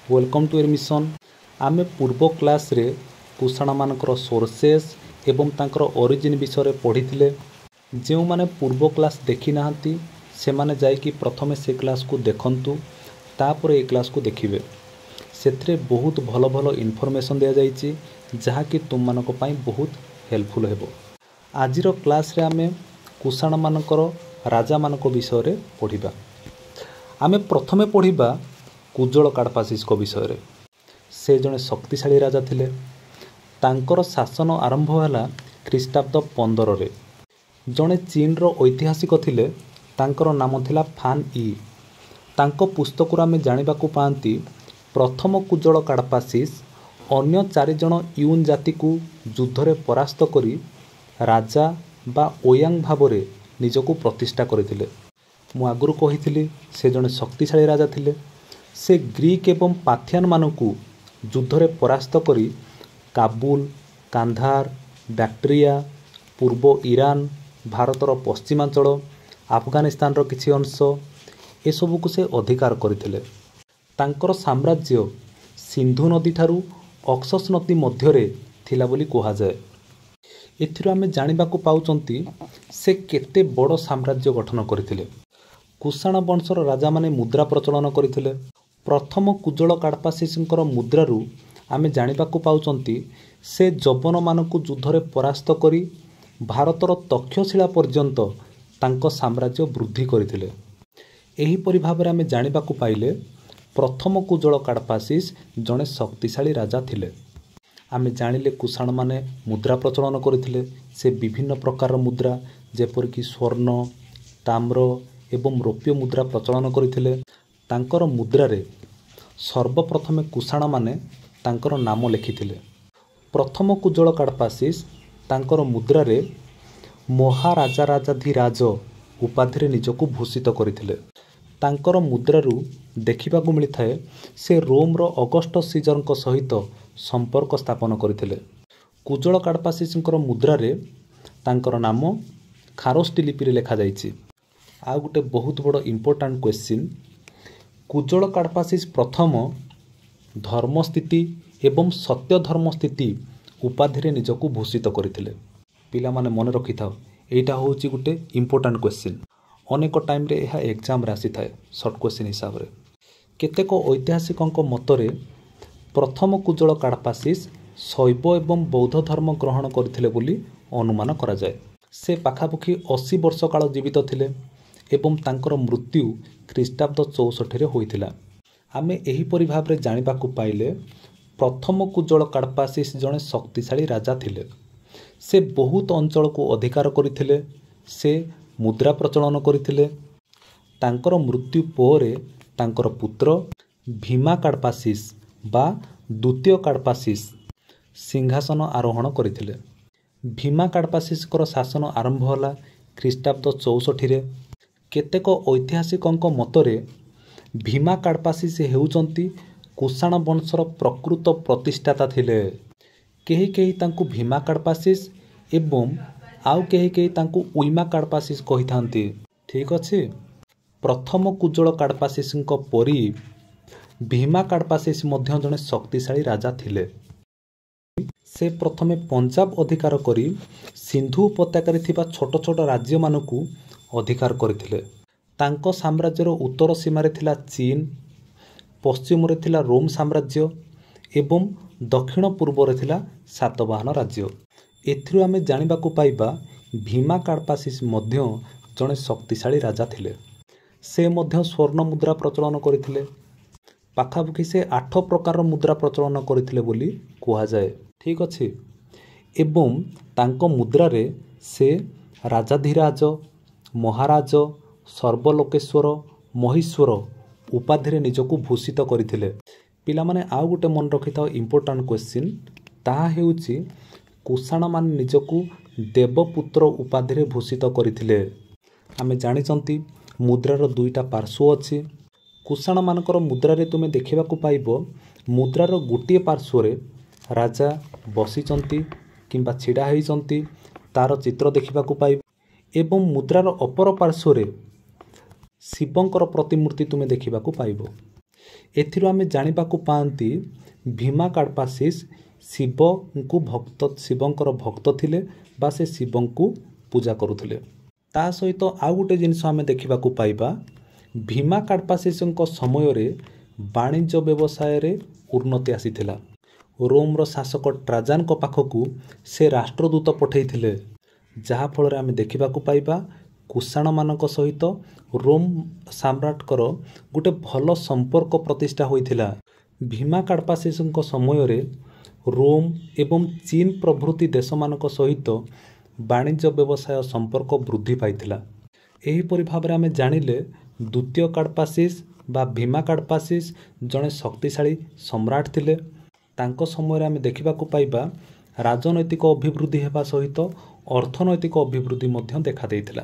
Welcome to admission. आमे पूर्व class रे कुषाण मानकर सोर्सेस एवं तांकर ओरिजिन विषय पढ़ी। जो माने पूर्व क्लास देखी नाहंती से माने जाइकी प्रथमे से क्लास को देखंतु, तापर ए क्लास को देखिबे। सेथरे बहुत भल भल इनफॉरमेशन दिया जाइछि जहा कि तुम मानक पई बहुत हेल्पफुल हेबो। आजिर क्लास रे आमे कुषाण मानकर राजा मानक विषय रे पढ़िबा। आमे प्रथमे पढ़िबा कुजल काडफासिस को विषय रे। से जने शक्तिशाली राजा थिले। तांकर शासन आरंभ होला ख्रीष्टाब्द 15 रे। जने चीन रो ऐतिहासिक थिले, तांकर नाम थिला फान ई। तांको पुस्तक आमे जानिबा को पांती प्रथम कुजल काडफासिस अन्य 4 जन यून जाति को युद्ध रे परास्त करी राजा बा ओयांग भावरे निजको प्रतिष्ठा करथिले। मु आगुरु कहिथिली से जने शक्तिशाली राजा थिले। से ग्रीक एवं पाथियान मानकु युद्ध रे परास्त करी काबुल, कांधार, बैक्ट्रिया, पूर्व ईरान, भारतर पश्चिमांचल, अफगानिस्तान रो किछि अंश ए सबु को से अधिकार करथिले। तांकर साम्राज्य सिंधु नदी ठारू ऑक्सस नदी मध्य रे थिला बोली कहा जाए। एथिरो आमे जानिबा को पाउचंती से केते बड़ साम्राज्य गठन करथिले। कुषाण वंशर राजा माने मुद्रा प्रचलन करथिले। प्रथम कुजल काडफासिसंकर मुद्रारू आमे जानिबा को पाउचंती से जबन मानकु युद्ध रे परास्त करी भारतर तक्षशिला पर्यंत तांको साम्राज्य वृद्धि करथिले। एही परि भाबरे आमे जानिबा को पाइले प्रथम कुजल काडफासिस जने शक्तिशाली राजा थिले। आमे जानिले कुषाण माने मुद्रा प्रचलन करथिले। से विभिन्न प्रकार मुद्रा जेपर कि स्वर्ण, ताम्र एवं रौप्य मुद्रा प्रचलन करथिले। तांकर मुद्रा रे सर्वप्रथमे कुषाण माने तांकर नाम लिखिथिले। प्रथम कुजल काडफासिस तांकर मुद्रा रे महाराजाधिराज उपाधि रे निजको भूषित करथिले। तांकर मुद्रारू देखिबा को मिलिथाए से रोम रो अगस्ट सीजर को सहित संपर्क स्थापन करथिले। कुजल काडफासिसंकर मुद्रा रे तांकर नाम खारोष्टी लिपि रे लिखा जाइछि। आ गुटे बहुत बड़ इंपोर्टेंट क्वेश्चन, कुजल काडफासिस प्रथम धर्मस्थिति एवं सत्य धर्मस्थिति उपाधि रे निजको भूषित करथिले। पिला माने मन रखि थाओ, एटा होची गुटे इंपोर्टेंट क्वेश्चन। अनेक टाइम रे एहा एग्जाम रे आसी थाए शॉर्ट क्वेश्चन हिसाब रे। केतेक ऐतिहासिकक मतरे प्रथम कुजल काडफासिस शैव एवं बौद्ध धर्म ग्रहण करथिले बोली अनुमान करा जाए। से पाखापाखि 80 वर्ष काल जीवित थिले एवं तांकर मृत्यु ख्रीष्टाब्द 64 रे होइथिला। आमे एही परि भाबरे जानिबा को पाइले प्रथम कुजल काडफासिस जने शक्तिशाली राजा थिले। से बहुत अंचल को अधिकार करथिले। से मुद्रा प्रचलन करथिले। तांकर मृत्यु पोरे तांकर पुत्र भीमा काडफासिस बा द्वितीय काडफासिस सिंहासन आरोहण करथिले। भीमा काडफासिसकर शासन आरंभ होला ख्रीष्टाब्द 64 रे। केतेक ऐतिहासिकक मतरे भीमा काडफासिस हेउचंती कुषाण वंशर प्रकृत प्रतिष्ठाता थिले। केही केही तांकु भीमा काडफासिस एवं आउ केही केही तांकु उइमा काडफासिस कहिथांती। ठीक अछि। प्रथम कुजल काडफासिसंक परि भीमा काडफासिस मध्य जने शक्तिशाली राजा थिले। से प्रथमे पंजाब अधिकार करी सिंधु उपत्यकार थिबा छोट छोट राज्य मानकु अधिकार करथिले। तांको साम्राज्यर उत्तर सीमा रे थिला चीन, पश्चिम रे थिला रोम साम्राज्य एवं दक्षिण पूर्व रे थिला सातवाहन राज्य। एथिरु आमे जानिबा को पाइबा भीमा काडफासिस मध्य जने शक्तिशाली राजा थिले। से मध्य स्वर्ण मुद्रा प्रचलन करथिले। पाखापाखि से 8 प्रकार मुद्रा प्रचलन करथिले बोली कहा जाए। ठीक अछि। एवं तांको मुद्रा रे से राजाधिराज, महाराज, सर्वलोकेश्वर, महेश्वर उपाधि रे निजको भूषित करथिले। पिला माने आउ गुटे मन रखिथाओ इंपोर्टेंट क्वेश्चन, ताहा हेउची कुषाण मान निजको देवपुत्र उपाधि रे भूषित करथिले। आमे जानिचंती मुद्रार दुईटा पार्श्व अछि। कुषाण मानकर मुद्रा रे तुमे देखिबा को पाइबो मुद्रार गोटिए पार्श्व रे राजा बसिचंती किंबा छिडा हेइचंती तार चित्र देखिबा को पाइबो एवं मुद्रार अपर पार्श्व रे शिवंकर प्रतिमूर्ति तुमे देखिबा को पाइबो। एथिरो आमे जानिबाकु पाआंती भीमा कार्पासिस शिवंकर भक्त थिले बा से शिवंकु पूजा करुथिले। ता सहित आउ गोटे जिनिस आमे देखिबाकु पाइबा भीमा कार्पासिसଙ୍କ समୟରେ वाणिज्य व्यवसाय रे उन्नति आसीथिला। रोमर शासक ट्राजानଙ୍କ पाखकु से राष्ट्रदूत पठेइथिले, जहा फଳରେ आमे देखिबाकु पाइबा कुषाण मानक सहित रोम सम्राटकर गोटे भल संपर्क प्रतिष्ठा होइथिला। भीमा कार्पासिसଙ୍କ समୟରେ रोम एवं चीन प्रभृति देश मानक सहित वाणिज्य व्यवसाय संपर्क वृद्धि पाइथिला। एहीपरि भाबरे आमे जानिले द्वितीय कार्पासिस बा भीमा कार्पासिस जड़े शक्तिशाली सम्राट थिले। तांको समय आमे देखिबाकु पाइबा राजनैतिक अभिवृद्धि हेबा सहित अर्थनैतिक अभिवृद्धि मध्य देखा देइथिला।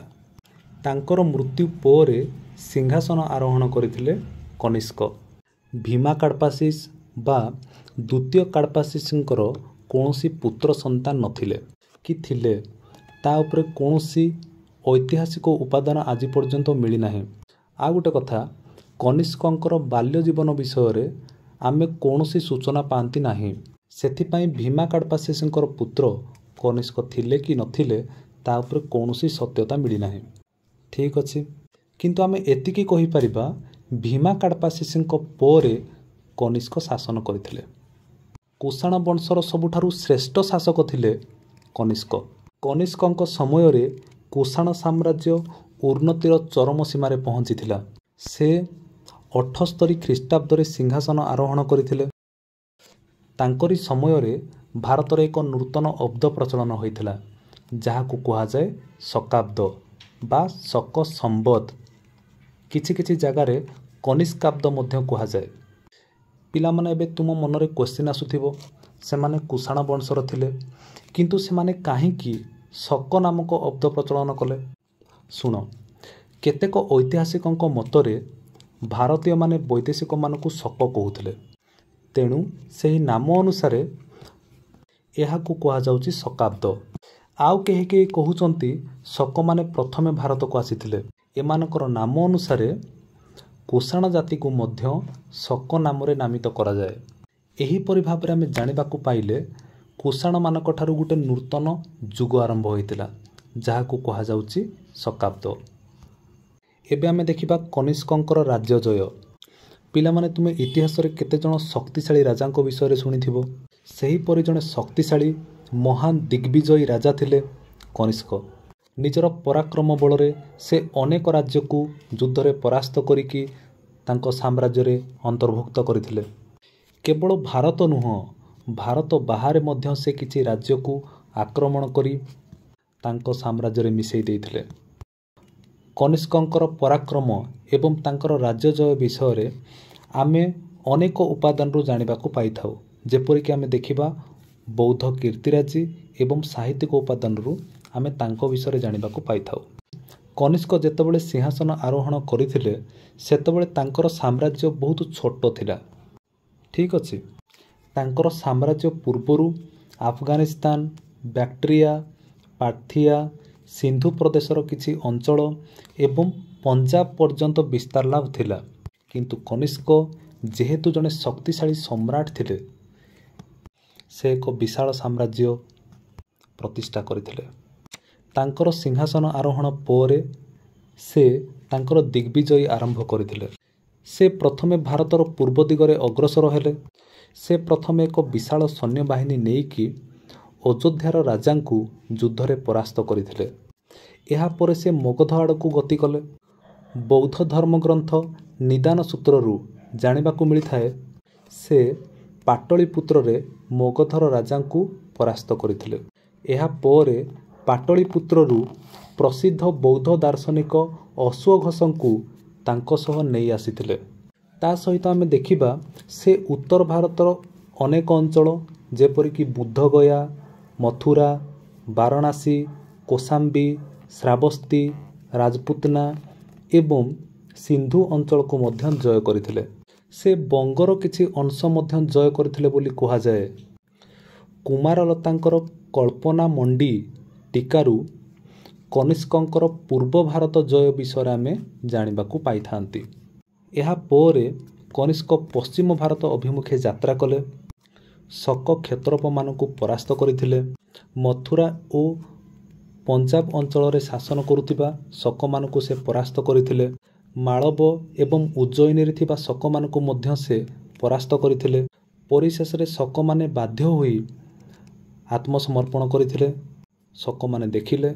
तांकर मृत्यु पोरे सिंहासन आरोहण करथिले कनिष्क। भीमा कार्पासिस बा द्वितीय कार्पासिसଙ୍କର कौनसी पुत्र संतान नथिले कि थिले ता उपरे कौनसी ऐतिहासिक उपादान आज पर्यंत मिली नाही। आ गोटे कथा कनिष्कଙ୍କର बाल्य जीवन विषय रे आमे कौनसी सूचना पांती नाही। सेथिपाई भीमा कार्पासिसଙ୍କର पुत्र कनिष्क थिले कि नथिले ता उपरे कौनसी सत्यता मिली नाही। ठीक अछि, किंतु आमे एतिकी कहि परिबा भीमा कार्पासिसଙ୍କ पोरे कनिष्क शासन करथिले। कुषाण वंशर सबुठारु श्रेष्ठ शासक थिले कनिष्क। कनिष्कଙ୍କ समୟରେ कुषाण साम्राज्य उन्नतिर चरम सीमारे पहुंचीथिला। से 78 ख्रीष्टाब्दरे सिंहासन आरोहण करथिले। तांकरी समୟରେ भारत एक नूतन अब्द प्रचलन होइथिला, जाहाकु कुहा जाय शकाब्द बा शक संवत। किछि किछि जगार कनिष्काब्द मध्य कुहा जाय। पिला माने एबे तुम मनरे क्वेश्चन आसुथिबो, से माने कुषाण वंशर थिले किंतु से माने काहेकि शक नामक अब्द प्रचलन कले। सुन, केतेक ऐतिहासिकଙ୍କ मतरे भारतीय माने वैदेशिक मानकु शक कहउथिले, तेणु सेही नाम अनुसार एहाकु कुहा जाउची शकाब्द। आउ केही केही कहउचंती शक माने प्रथमे भारत को आसीथिले। एमानकर नाम अनुसार कुषाण जाति को मध्य शक नामरे नामित करा जाए। एही परि भाबरे आमे जानिबाकु पाइले कुषाण मानक ठारु गुटे नूतन जुग आरंभ होइतिला, जाहाकु कुहा जाउची शकाब्द। एबे आमे देखिबा कनिष्कଙ୍କର राज्य जय। पिला माने तुमे इतिहास रे केते जण शक्तिशाली राजांको विषय रे सुनिथिबो। सेही परि जणे शक्तिशाली महान दिग्विजयी राजा थिले कनिष्क। निजर पराक्रम बलरे से अनेक राज्य को युद्ध रे परास्त करिकी तांको साम्राज्य रे अंतर्भुक्त करथिले। केवल भारत नुह, भारत बाहर मध्य से किछि राज्य को आक्रमण करी तांको साम्राज्य रे मिसई देइथिले। कनिष्कଙ୍କର पराक्रम एवं तांकर राज्य जय विषय रे आमे अनेक उपादान रु जानिबाकु पाइथाउ। जेपरि कि आमे देखिबा बौद्ध कीर्तिराजी एवं साहित्यिक उपादान रु आमे तांको विषय रे जानिबाकु पाइथाउ। कनिष्क जेतेबेले सिंहासन आरोहण करिथिले सेतेबेले तांकर साम्राज्य बहुत छोट थिला। ठीक अछि, तांकर साम्राज्य पूर्वरु अफगानिस्तान, बैक्ट्रिया, पार्थिया, सिंधु प्रदेशर किछि अंचल एवं पंजाब पर्यंत विस्तार लाभ थिला। किंतु कनिष्क जेहेतु जने शक्तिशाली सम्राट थिले, से एक विशाल साम्राज्य प्रतिष्ठा करथिले। तांकर सिंहासन आरोहण पोरे से तांकर दिग्विजयी आरंभ करथिले। से प्रथमे भारतर पूर्व दिगरे अग्रसर हेले। से प्रथमे एक विशाल सैन्य बाहिनी नेइकी अयोध्यार राजांकु युद्धरे परास्त करथिले। एहा परे से मगध आड़कू गति कले। बौद्ध धर्मग्रंथ निदान सूत्ररु जानिबाकू मिलिथाए से पाटलिपुत्र रे मगधर राजांकू परास्त करथिले। एहा परे पाटलिपुत्ररु प्रसिद्ध बौद्ध दार्शनिक अश्वघोषଙ୍କୁ तांको सह नेई आसीथिले। ता सहित आमे देखिबा से उत्तर भारतर अनेक अंचल जेपरि कि बुद्धगया, मथुरा, वाराणसी, कोशाम्बी, श्रावस्ती, राजपुतना एवं सिंधु अंचल को मध्य जय करथिले। से बंगर किछि अंश मध्य जय करथिले बोली कुहा जाए। कुमारलतांकर कल्पना मंडी टीकारु कनिष्कଙ୍କର पूर्व भारत जय विषय आमे जानिबाकू पाइथांती। एहा पोरे କନିଷ୍କ ପଶ୍ଚିମ ଭାରତ ଅଭିମୁଖେ ଯାତ୍ରା କଲେ। ଶକ କ୍ଷତ୍ରପମାନଙ୍କୁ ପରାସ୍ତ କରିଥିଲେ। ମଥୁରା ଓ ପଞ୍ଜାବ ଅଞ୍ଚଳରେ ଶାସନ କରୁଥିବା ଶକମାନଙ୍କୁ ସେ ପରାସ୍ତ କରିଥିଲେ। ମାଳବ ଏବଂ ଉଜ୍ଜୟିନୀରେ ଥିବା ଶକମାନଙ୍କୁ ମଧ୍ୟ ସେ ପରାସ୍ତ କରିଥିଲେ। ପରିଶେଷରେ ଶକମାନେ ବାଧ୍ୟ ହୋଇ ଆତ୍ମସମର୍ପଣ କରିଥିଲେ। ଶକମାନେ ଦେଖିଲେ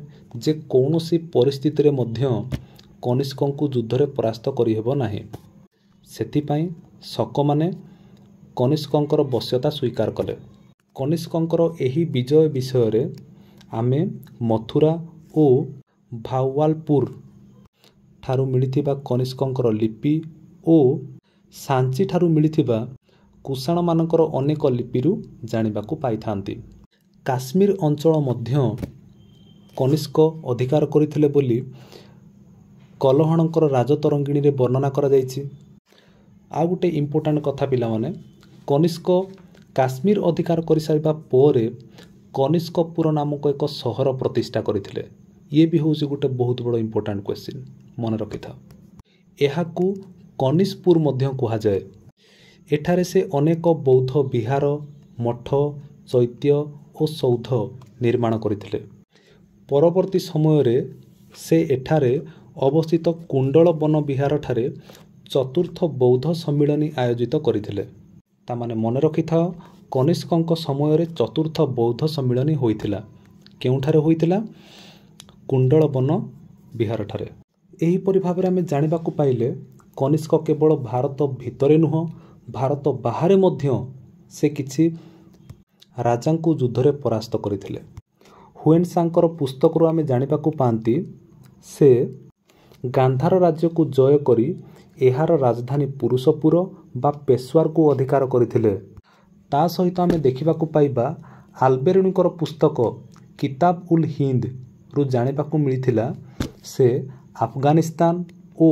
ଯେ କୌଣସି ପରିସ୍ଥିତିରେ ମଧ୍ୟ କନିଷ୍କଙ୍କୁ ଯୁଦ୍ଧରେ ପରାସ୍ତ କରିହେବ ନାହିଁ। ସେଥିପାଇଁ ଶକମାନେ କନିଷ୍କଙ୍କର ବଶ୍ୟତା ସ୍ୱୀକାର କଲେ। କନିଷ୍କଙ୍କର ଏହି ବିଜୟ ବିଷୟରେ ଆମେ ମଥୁରା ଓ ଭାୱଲପୁର ଠାରୁ ମିଳିଥିବା କନିଷ୍କଙ୍କର ଲିପି ଓ ସାଞ୍ଚି ଠାରୁ ମିଳିଥିବା କୁଷାଣମାନଙ୍କର ଅନେକ ଲିପିରୁ ଜାଣିବାକୁ ପାଇଥାନ୍ତି। କାଶ୍ମୀର ଅଞ୍ଚଳ ମଧ୍ୟ କନିଷ୍କ ଅଧିକାର କରିଥିଲେ ବୋଲି କଲହଣଙ୍କର ରାଜତରଙ୍ଗିଣୀରେ ବର୍ଣ୍ଣନା କରାଯାଇଛି। ଆଉ ଗୋଟେ ଇମ୍ପୋର୍ଟାଣ୍ଟ କଥା ପିଲାମାନେ, କନିଷ୍କ କାଶ୍ମୀର ଅଧିକାର କରିସାରିବା ପରେ କନିଷ୍କପୁର ନାମକ ଏକ ସହର ପ୍ରତିଷ୍ଠା କରିଥିଲେ। ଇଏ ବି ହେଉଛି ଗୋଟେ ବହୁତ ବଡ଼ ଇମ୍ପୋର୍ଟାଣ୍ଟ କ୍ୱେଶ୍ଚିନ୍, ମନେ ରଖିଥାଅ। ଏହାକୁ କନିଷ୍କପୁର ମଧ୍ୟ କୁହାଯାଏ। ଏଠାରେ ସେ ଅନେକ ବୌଦ୍ଧ ବିହାର, ମଠ, ଚୈତ୍ୟ ଓ ସୌଧ ନିର୍ମାଣ କରିଥିଲେ। ପରବର୍ତ୍ତୀ ସମୟରେ ସେ ଏଠାରେ ଅବସ୍ଥିତ କୁଣ୍ଡଳ ବନ ବିହାରଠାରେ ଚତୁର୍ଥ ବୌଦ୍ଧ ସମ୍ମିଳନୀ ଆୟୋଜିତ କରିଥିଲେ। ତାମାନେ ମନେ ରଖିଥାଅ, କନିଷ୍କଙ୍କ ସମୟରେ ଚତୁର୍ଥ ବୌଦ୍ଧ ସମ୍ମିଳନୀ ହୋଇଥିଲା। କେଉଁଠାରେ ହୋଇଥିଲା? କୁଣ୍ଡଳ ବନ ବିହାରଠାରେ। ଏହିପରି ଭାବରେ ଆମେ ଜାଣିବାକୁ ପାଇଲେ କନିଷ୍କ କେବଳ ଭାରତ ଭିତରେ ନୁହଁ, ଭାରତ ବାହାରେ ମଧ୍ୟ ସେ କିଛି ରାଜାଙ୍କୁ ଯୁଦ୍ଧରେ ପରାସ୍ତ କରିଥିଲେ। ହୁଏନ୍ ସାଂଙ୍କର ପୁସ୍ତକରୁ ଆମେ ଜାଣିବାକୁ ପାଆନ୍ତି ସେ ଗାନ୍ଧାର ରାଜ୍ୟକୁ ଜୟ କରି ଏହାର ରାଜଧାନୀ ପୁରୁଷପୁର ବା ପେଶୱାରକୁ ଅଧିକାର କରିଥିଲେ। ତା ସହିତ ଆମେ ଦେଖିବାକୁ ପାଇବା ଆଲବେରୁଣିଙ୍କର ପୁସ୍ତକ କିତାବ ଉଲ୍ ହିନ୍ଦରୁ ଜାଣିବାକୁ ମିଳିଥିଲା ସେ ଆଫଗାନିସ୍ତାନ ଓ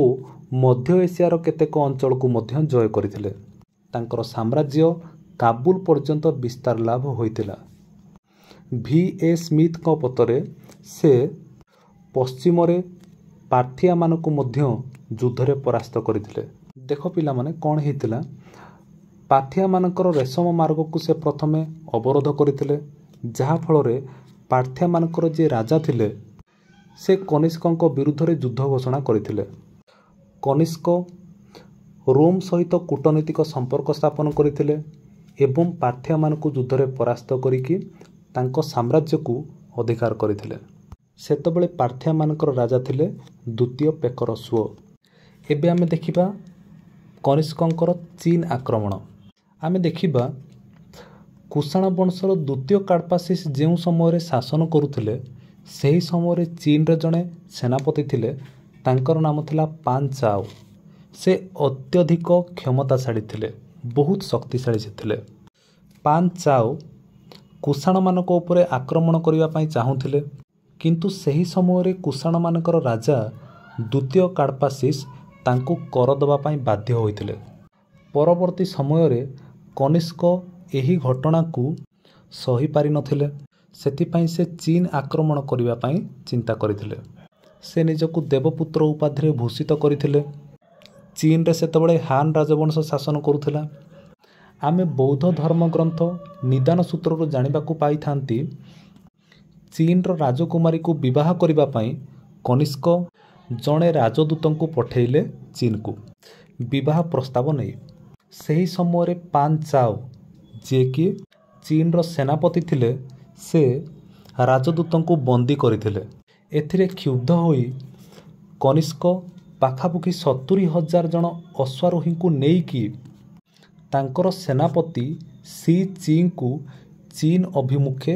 ମଧ୍ୟ ଏସିଆର କେତେକ ଅଞ୍ଚଳକୁ ମଧ୍ୟ ଜୟ କରିଥିଲେ। ତାଙ୍କର ସାମ୍ରାଜ୍ୟ କାବୁଲ ପର୍ଯ୍ୟନ୍ତ ବିସ୍ତାର ଲାଭ ହୋଇଥିଲା। V.A. ସ୍ମିଥଙ୍କ ମତରେ ସେ ପଶ୍ଚିମରେ ପାର୍ଥିଆମାନଙ୍କୁ ମଧ୍ୟ ଯୁଦ୍ଧରେ ପରାସ୍ତ କରିଥିଲେ। ଦେଖ ପିଲାମାନେ କ'ଣ ହେଇଥିଲା, ପାର୍ଥିଆମାନଙ୍କର ରେଶମ ମାର୍ଗକୁ ସେ ପ୍ରଥମେ ଅବରୋଧ କରିଥିଲେ, ଯାହାଫଳରେ ପାର୍ଥିଆମାନଙ୍କର ଯିଏ ରାଜା ଥିଲେ ସେ କନିଷ୍କଙ୍କ ବିରୁଦ୍ଧରେ ଯୁଦ୍ଧ ଘୋଷଣା କରିଥିଲେ। କନିଷ୍କ ରୋମ୍ ସହିତ କୂଟନୈତିକ ସମ୍ପର୍କ ସ୍ଥାପନ କରିଥିଲେ ଏବଂ ପାର୍ଥିଆମାନଙ୍କୁ ଯୁଦ୍ଧରେ ପରାସ୍ତ କରିକି ତାଙ୍କ ସାମ୍ରାଜ୍ୟକୁ ଅଧିକାର କରିଥିଲେ। ସେତେବେଳେ ପାର୍ଥିଆମାନଙ୍କର ରାଜା ଥିଲେ ଦ୍ୱିତୀୟ ପେକରସ୍ୱ। ଏବେ ଆମେ ଦେଖିବା କନିଷ୍କଙ୍କର ଚୀନ ଆକ୍ରମଣ। ଆମେ ଦେଖିବା କୁଷାଣ ବଂଶର ଦ୍ୱିତୀୟ କାଡ଼୍ପାସିସ୍ ଯେଉଁ ସମୟରେ ଶାସନ କରୁଥିଲେ ସେହି ସମୟରେ ଚୀନରେ ଜଣେ ସେନାପତି ଥିଲେ, ତାଙ୍କର ନାମ ଥିଲା ପାନ୍ ଚାଓ। ସେ ଅତ୍ୟଧିକ କ୍ଷମତାଶାଳୀ ଥିଲେ, ବହୁତ ଶକ୍ତିଶାଳୀ ସେ ଥିଲେ। ପାନ୍ ଚାଓ କୁଷାଣମାନଙ୍କ ଉପରେ ଆକ୍ରମଣ କରିବା ପାଇଁ ଚାହୁଁଥିଲେ, କିନ୍ତୁ ସେହି ସମୟରେ କୁଷାଣମାନଙ୍କର ରାଜା ଦ୍ୱିତୀୟ କାଡ଼୍ପାସିସ୍ ତାଙ୍କୁ କର ଦେବା ପାଇଁ ବାଧ୍ୟ ହୋଇଥିଲେ। ପରବର୍ତ୍ତୀ ସମୟରେ କନିଷ୍କ ଏହି ଘଟଣାକୁ ସହିପାରିନଥିଲେ। ସେଥିପାଇଁ ସେ ଚୀନ ଆକ୍ରମଣ କରିବା ପାଇଁ ଚିନ୍ତା କରିଥିଲେ। ସେ ନିଜକୁ ଦେବପୁତ୍ର ଉପାଧିରେ ଭୂଷିତ କରିଥିଲେ। ଚୀନରେ ସେତେବେଳେ ହାନ୍ ରାଜବଂଶ ଶାସନ କରୁଥିଲା। ଆମେ ବୌଦ୍ଧ ଧର୍ମଗ୍ରନ୍ଥ ନିଦାନ ସୂତ୍ରରୁ ଜାଣିବାକୁ ପାଇଥାନ୍ତି ଚୀନର ରାଜକୁମାରୀକୁ ବିବାହ କରିବା ପାଇଁ କନିଷ୍କ ଜଣେ ରାଜଦୂତଙ୍କୁ ପଠାଇଲେ ଚୀନକୁ ବିବାହ ପ୍ରସ୍ତାବ ନେଇ। ସେହି ସମୟରେ ପାନ୍ ଚାଓ ଯିଏକି ଚୀନର ସେନାପତି ଥିଲେ ସେ ରାଜଦୂତଙ୍କୁ ବନ୍ଦୀ କରିଥିଲେ। ଏଥିରେ କ୍ଷୁବ୍ଧ ହୋଇ କନିଷ୍କ ପାଖାପାଖି 70,000 ଜଣ ଅଶ୍ୱାରୋହୀଙ୍କୁ ନେଇକି ତାଙ୍କର ସେନାପତି ସି ଚିଙ୍କୁ ଚୀନ ଅଭିମୁଖେ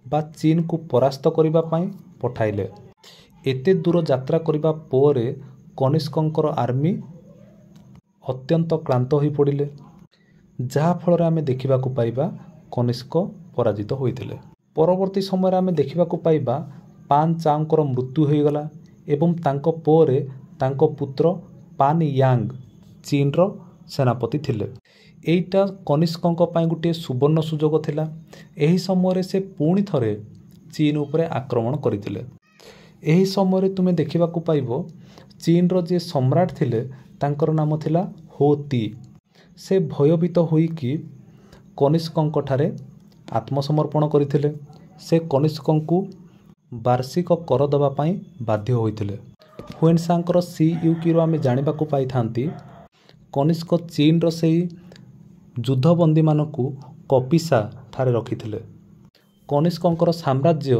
ବା ଚୀନକୁ ପରାସ୍ତ କରିବା ପାଇଁ ପଠାଇଲେ। ଏତେ ଦୂର ଯାତ୍ରା କରିବା ପରେ କନିଷ୍କଙ୍କର ଆର୍ମି ଅତ୍ୟନ୍ତ କ୍ଳାନ୍ତ ହୋଇପଡ଼ିଲେ, ଯାହାଫଳରେ ଆମେ ଦେଖିବାକୁ ପାଇବା କନିଷ୍କ ପରାଜିତ ହୋଇଥିଲେ। ପରବର୍ତ୍ତୀ ସମୟରେ ଆମେ ଦେଖିବାକୁ ପାଇବା ପାନ୍ ଚାଓଙ୍କର ମୃତ୍ୟୁ ହୋଇଗଲା ଏବଂ ତାଙ୍କ ପରେ ତାଙ୍କ ପୁତ୍ର ପାନ୍ ୟାଙ୍ଗ ଚୀନର ସେନାପତି ଥିଲେ। ଏଇଟା କନିଷ୍କଙ୍କ ପାଇଁ ଗୋଟିଏ ସୁବର୍ଣ୍ଣ ସୁଯୋଗ ଥିଲା। ଏହି ସମୟରେ ସେ ପୁଣି ଥରେ ଚୀନ ଉପରେ ଆକ୍ରମଣ କରିଥିଲେ। ଏହି ସମୟରେ ତୁମେ ଦେଖିବାକୁ ପାଇବ ଚୀନର ଯିଏ ସମ୍ରାଟ ଥିଲେ ତାଙ୍କର ନାମ ଥିଲା ହୋ ତି। ସେ ଭୟଭୀତ ହୋଇକି କନିଷ୍କଙ୍କଠାରେ ଆତ୍ମସମର୍ପଣ କରିଥିଲେ। ସେ କନିଷ୍କଙ୍କୁ ବାର୍ଷିକ କର ଦେବା ପାଇଁ ବାଧ୍ୟ ହୋଇଥିଲେ। ହୁଏନ୍ସାଂଙ୍କର ସିୟୁକିରୁ ଆମେ ଜାଣିବାକୁ ପାଇଥାନ୍ତି କନିଷ୍କ ଚୀନର ସେହି ଯୁଦ୍ଧବନ୍ଦୀମାନଙ୍କୁ କପିସା ଠାରେ ରଖିଥିଲେ। କନିଷ୍କଙ୍କର ସାମ୍ରାଜ୍ୟ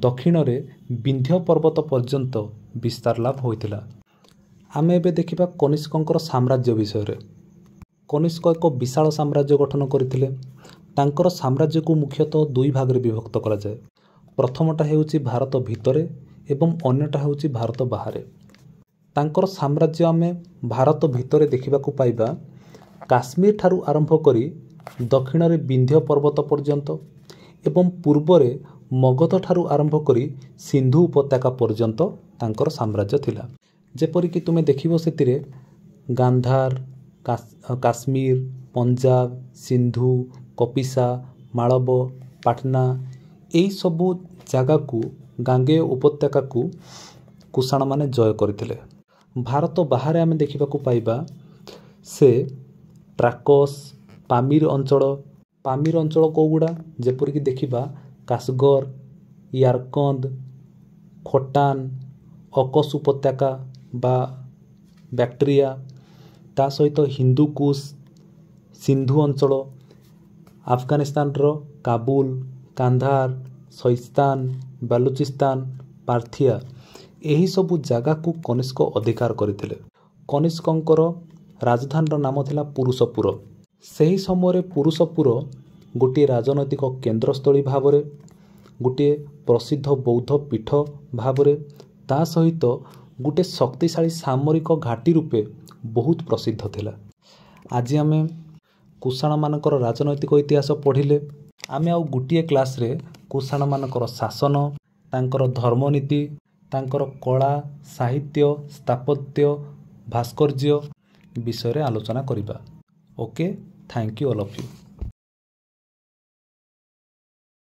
ଦକ୍ଷିଣରେ ବିନ୍ଧ୍ୟ ପର୍ବତ ପର୍ଯ୍ୟନ୍ତ ବିସ୍ତାର ଲାଭ ହୋଇଥିଲା। ଆମେ ଏବେ ଦେଖିବା କନିଷ୍କଙ୍କର ସାମ୍ରାଜ୍ୟ ବିଷୟରେ। କନିଷ୍କ ଏକ ବିଶାଳ ସାମ୍ରାଜ୍ୟ ଗଠନ କରିଥିଲେ। ତାଙ୍କର ସାମ୍ରାଜ୍ୟକୁ ମୁଖ୍ୟତଃ ଦୁଇ ଭାଗରେ ବିଭକ୍ତ କରାଯାଏ। ପ୍ରଥମଟା ହେଉଛି ଭାରତ ଭିତରେ ଏବଂ ଅନ୍ୟଟା ହେଉଛି ଭାରତ ବାହାରେ। ତାଙ୍କର ସାମ୍ରାଜ୍ୟ ଆମେ ଭାରତ ଭିତରେ ଦେଖିବାକୁ ପାଇବା କାଶ୍ମୀର ଠାରୁ ଆରମ୍ଭ କରି ଦକ୍ଷିଣରେ ବିନ୍ଧ୍ୟ ପର୍ବତ ପର୍ଯ୍ୟନ୍ତ ଏବଂ ପୂର୍ବରେ ମଗଧ ଠାରୁ ଆରମ୍ଭ କରି ସିନ୍ଧୁ ଉପତ୍ୟକା ପର୍ଯ୍ୟନ୍ତ ତାଙ୍କର ସାମ୍ରାଜ୍ୟ ଥିଲା। ଯେପରିକି ତୁମେ ଦେଖିବ ସେଥିରେ ଗାନ୍ଧାର, କାଶ୍ମୀର, ପଞ୍ଜାବ, ସିନ୍ଧୁ, କପିସା, ମାଳବ, ପାଟନା ଏହିସବୁ ଜାଗାକୁ ଗାଙ୍ଗେୟ ଉପତ୍ୟକାକୁ କୁଷାଣମାନେ ଜୟ କରିଥିଲେ। ଭାରତ ବାହାରେ ଆମେ ଦେଖିବାକୁ ପାଇବା ସେ ଟ୍ରାକସ୍, ପାମିର ଅଞ୍ଚଳ କେଉଁଗୁଡ଼ା ଯେପରିକି ଦେଖିବା କାସଗର, ୟାରକନ୍ଦ, ଖୋଟାନ, ଅକସ ଉପତ୍ୟକା ବା ବ୍ୟାକ୍ଟ୍ରିଆ, ତା ସହିତ ହିନ୍ଦୁକୁଶ, ସିନ୍ଧୁ ଅଞ୍ଚଳ, ଆଫଗାନିସ୍ତାନର କାବୁଲ, କାନ୍ଧାର, ସଇସ୍ତାନ, ବାଲୁଚିସ୍ତାନ, ପାର୍ଥିଆ ଏହିସବୁ ଜାଗାକୁ କନିଷ୍କ ଅଧିକାର କରିଥିଲେ। କନିଷ୍କଙ୍କର ରାଜଧାନୀର ନାମ ଥିଲା ପୁରୁଷପୁର। ସେହି ସମୟରେ ପୁରୁଷପୁର ଗୋଟିଏ ରାଜନୈତିକ କେନ୍ଦ୍ରସ୍ଥଳୀ ଭାବରେ, ଗୋଟିଏ ପ୍ରସିଦ୍ଧ ବୌଦ୍ଧ ପୀଠ ଭାବରେ, ତା ସହିତ ଗୋଟିଏ ଶକ୍ତିଶାଳୀ ସାମରିକ ଘାଟି ରୂପେ ବହୁତ ପ୍ରସିଦ୍ଧ ଥିଲା। ଆଜି ଆମେ କୁଷାଣମାନଙ୍କର ରାଜନୈତିକ ଇତିହାସ ପଢ଼ିଲେ। ଆମେ ଆଉ ଗୋଟିଏ କ୍ଲାସ୍ରେ କୁଷାଣମାନଙ୍କର ଶାସନ, ତାଙ୍କର ଧର୍ମନୀତି, ତାଙ୍କର କଳା, ସାହିତ୍ୟ, ସ୍ଥାପତ୍ୟ, ଭାସ୍କର୍ଯ୍ୟ ବିଷୟରେ ଆଲୋଚନା କରିବା। Okay, thank you all of you.